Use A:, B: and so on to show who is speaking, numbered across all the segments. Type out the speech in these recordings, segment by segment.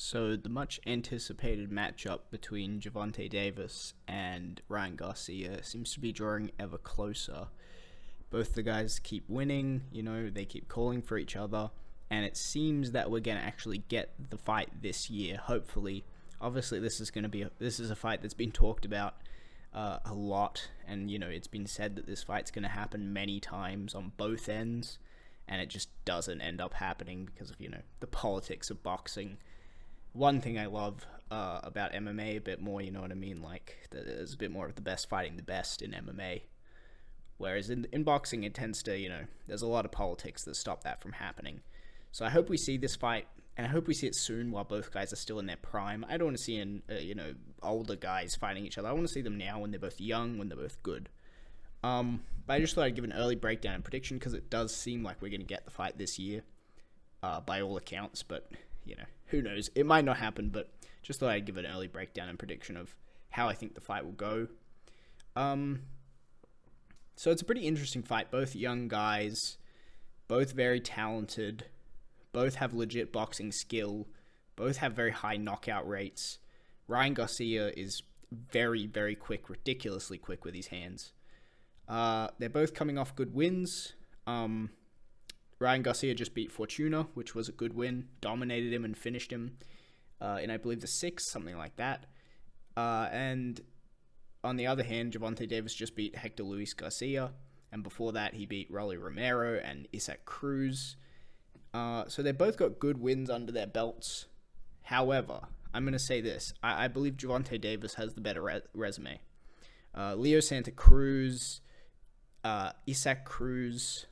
A: So the much anticipated matchup between Gervonta Davis and Ryan Garcia seems to be drawing ever closer. Both the guys keep winning, they keep calling for each other, and it seems that we're going to actually get the fight this year, hopefully. Obviously, this is a fight that's been talked about a lot, and it's been said that this fight's going to happen many times on both ends, and it just doesn't end up happening because of the politics of boxing. One thing I love about MMA a bit more, you know what I mean? Like, there's a bit more of the best fighting the best in MMA. Whereas in boxing, it tends to, there's a lot of politics that stop that from happening. So I hope we see this fight, and I hope we see it soon while both guys are still in their prime. I don't want to see, older guys fighting each other. I want to see them now when they're both young, when they're both good. But I just thought I'd give an early breakdown and prediction because it does seem like we're going to get the fight this year, by all accounts. But, who knows? It might not happen, but just thought I'd give an early breakdown and prediction of how I think the fight will go. So it's a pretty interesting fight. Both young guys, both very talented, both have legit boxing skill, both have very high knockout rates. Ryan Garcia is very, very quick, ridiculously quick with his hands. They're both coming off good wins. Ryan Garcia just beat Fortuna, which was a good win, dominated him and finished him in, I believe, the 6th, something like that. And on the other hand, Gervonta Davis just beat Hector Luis Garcia, and before that, he beat Rolly Romero and Isaac Cruz. So they both got good wins under their belts. However, I'm going to say this. I believe Gervonta Davis has the better resume. Leo Santa Cruz, Isaac Cruz,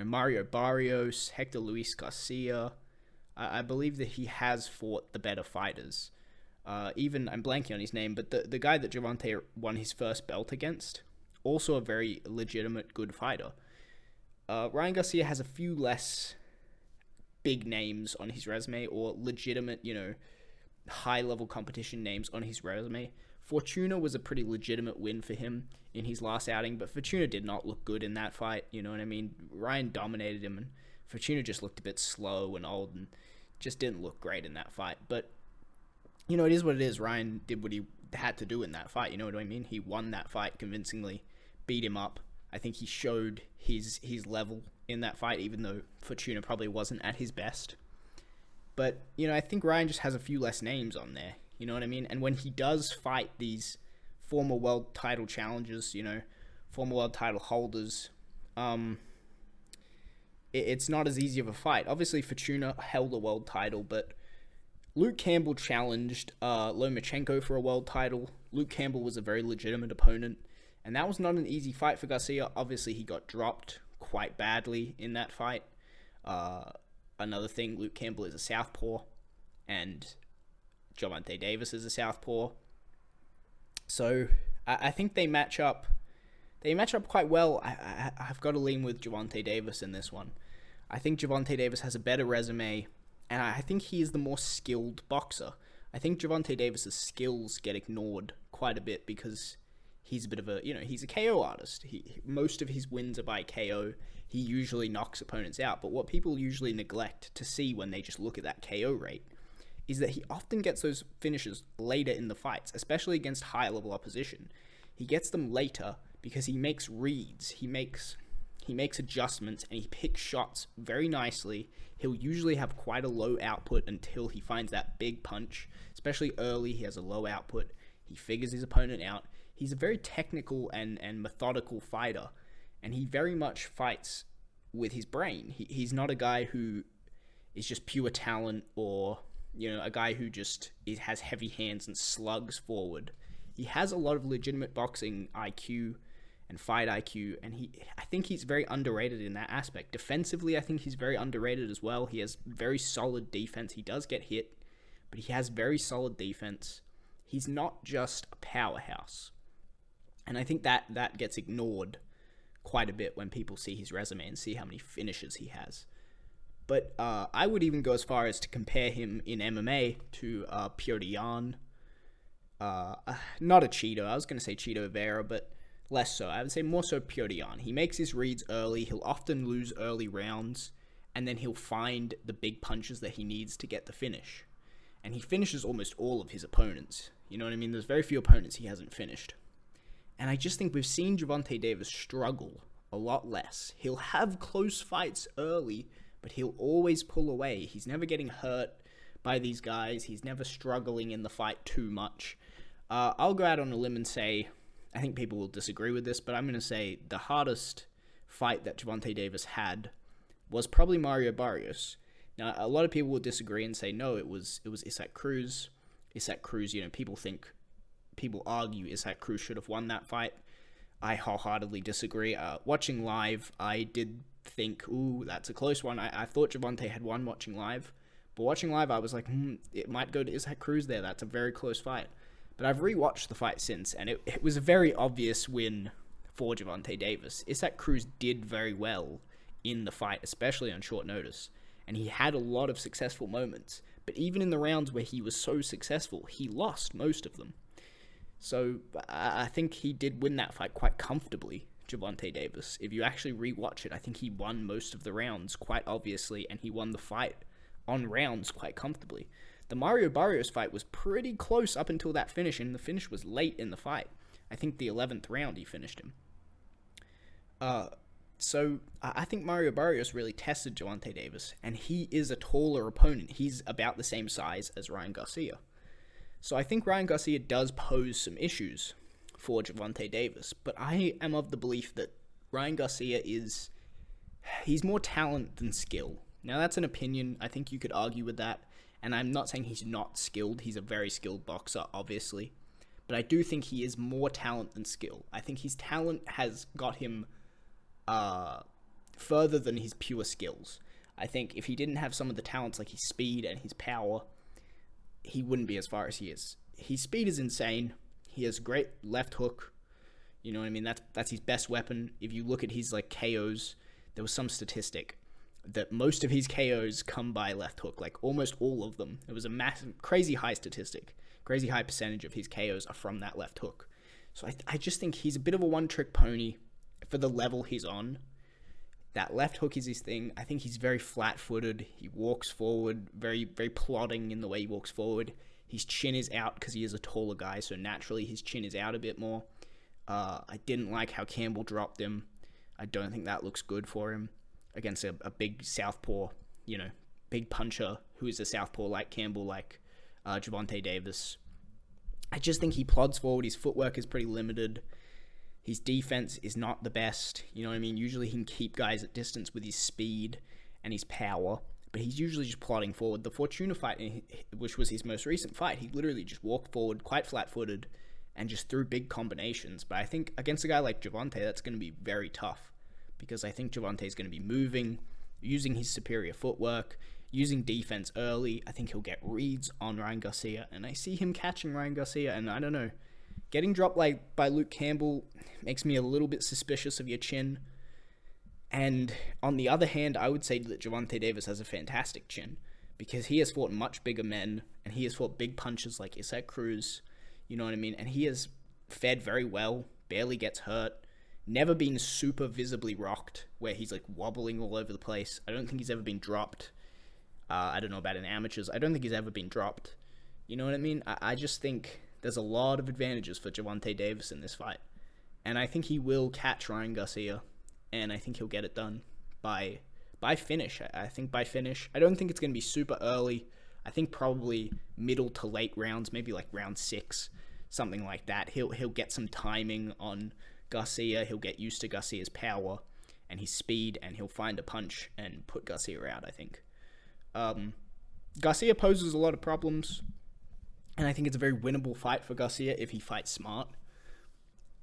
A: Mario Barrios, Hector Luis Garcia. I believe that he has fought the better fighters. Even, I'm blanking on his name, but the guy that Gervonta won his first belt against, also a very legitimate, good fighter. Ryan Garcia has a few less big names on his resume, or legitimate, high-level competition names on his resume. Fortuna was a pretty legitimate win for him in his last outing, but Fortuna did not look good in that fight, you know what I mean? Ryan dominated him, and Fortuna just looked a bit slow and old, and just didn't look great in that fight. But, it is what it is. Ryan did what he had to do in that fight, you know what I mean? He won that fight convincingly, beat him up. I think he showed his level in that fight, even though Fortuna probably wasn't at his best. But, I think Ryan just has a few less names on there, you know what I mean? And when he does fight these former world title challengers, former world title holders, it's not as easy of a fight. Obviously, Fortuna held a world title, but Luke Campbell challenged Lomachenko for a world title. Luke Campbell was a very legitimate opponent, and that was not an easy fight for Garcia. Obviously, he got dropped quite badly in that fight. Another thing, Luke Campbell is a southpaw, and Gervonta Davis is a southpaw. So I think they match up. They match up quite well. I've got to lean with Gervonta Davis in this one. I think Gervonta Davis has a better resume, and I think he is the more skilled boxer. I think Gervonta Davis's skills get ignored quite a bit because he's a bit of a, he's a KO artist. Most of his wins are by KO. He usually knocks opponents out. But what people usually neglect to see when they just look at that KO rate is that he often gets those finishes later in the fights, especially against higher level opposition. He gets them later because he makes reads. He makes adjustments, and he picks shots very nicely. He'll usually have quite a low output until he finds that big punch. Especially early, he has a low output. He figures his opponent out. He's a very technical and methodical fighter, and he very much fights with his brain. He's not a guy who is just pure talent, or a guy who just has heavy hands and slugs forward. He has a lot of legitimate boxing IQ and fight IQ, and I think he's very underrated in that aspect. Defensively, I think he's very underrated as well. He has very solid defense. He does get hit, but he has very solid defense. He's not just a powerhouse. And I think that gets ignored quite a bit when people see his resume and see how many finishes he has. But I would even go as far as to compare him in MMA to Piotr Jan. Not a Cheeto. I was going to say Cheeto Vera, but less so. I would say more so Piotr Jan. He makes his reads early. He'll often lose early rounds, and then he'll find the big punches that he needs to get the finish. And he finishes almost all of his opponents. You know what I mean? There's very few opponents he hasn't finished. And I just think we've seen Gervonta Davis struggle a lot less. He'll have close fights early, but he'll always pull away. He's never getting hurt by these guys. He's never struggling in the fight too much. I'll go out on a limb and say, I think people will disagree with this, but I'm going to say the hardest fight that Gervonta Davis had was probably Mario Barrios. Now, a lot of people will disagree and say, no, it was Isaac Cruz. Isaac Cruz, people argue Isaac Cruz should have won that fight. I wholeheartedly disagree. Watching live, I did think, ooh, that's a close one. I thought Gervonta had won watching live. But watching live, I was like, it might go to Isaac Cruz there. That's a very close fight. But I've rewatched the fight since, and it was a very obvious win for Gervonta Davis. Isaac Cruz did very well in the fight, especially on short notice. And he had a lot of successful moments. But even in the rounds where he was so successful, he lost most of them. So I think he did win that fight quite comfortably, Gervonta Davis. If you actually rewatch it, I think he won most of the rounds quite obviously, and he won the fight on rounds quite comfortably. The Mario Barrios fight was pretty close up until that finish, and the finish was late in the fight. I think the 11th round he finished him. So I think Mario Barrios really tested Gervonta Davis, and he is a taller opponent. He's about the same size as Ryan Garcia. So I think Ryan Garcia does pose some issues for Gervonta Davis, but I am of the belief that Ryan Garcia he's more talent than skill. Now that's an opinion. I think you could argue with that. And I'm not saying he's not skilled. He's a very skilled boxer, obviously. But I do think he is more talent than skill. I think his talent has got him further than his pure skills. I think if he didn't have some of the talents like his speed and his power, he wouldn't be as far as he is. His speed is insane. He has great left hook. You know what I mean? That's his best weapon. If you look at his KOs, there was some statistic that most of his KOs come by left hook, like almost all of them. It was a massive, crazy high statistic. Crazy high percentage of his KOs are from that left hook. So I just think he's a bit of a one-trick pony for the level he's on. That left hook is his thing. I think he's very flat-footed. He walks forward, very, very plodding in the way he walks forward. His chin is out because he is a taller guy, so naturally his chin is out a bit more. I didn't like how Campbell dropped him. I don't think that looks good for him against a big southpaw, big puncher who is a southpaw like Campbell, like Gervonta Davis. I just think he plods forward. His footwork is pretty limited. His defense is not the best. You know what I mean? Usually he can keep guys at distance with his speed and his power, but he's usually just plodding forward. The Fortuna fight, which was his most recent fight, he literally just walked forward quite flat-footed and just threw big combinations. But I think against a guy like Gervonta, that's going to be very tough, because I think Gervonta is going to be moving, using his superior footwork, using defense early. I think he'll get reads on Ryan Garcia, and I see him catching Ryan Garcia, and I don't know. Getting dropped by Luke Campbell makes me a little bit suspicious of your chin. And on the other hand, I would say that Gervonta Davis has a fantastic chin, because he has fought much bigger men, and he has fought big punches like Isaac Cruz, you know what I mean? And he has fed very well, barely gets hurt, never been super visibly rocked, where he's wobbling all over the place. I don't think he's ever been dropped. I don't know about in amateurs. I don't think he's ever been dropped. You know what I mean? I just think there's a lot of advantages for Gervonta Davis in this fight. And I think he will catch Ryan Garcia, and I think he'll get it done by finish. I think by finish. I don't think it's going to be super early. I think probably middle to late rounds, maybe round 6, something like that. He'll get some timing on Garcia. He'll get used to Garcia's power and his speed, and he'll find a punch and put Garcia out, I think. Garcia poses a lot of problems, and I think it's a very winnable fight for Garcia if he fights smart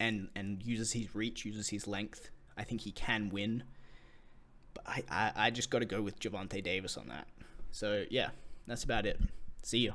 A: and uses his reach, uses his length. I think he can win, but I just got to go with Gervonta Davis on that. So yeah, that's about it. See ya.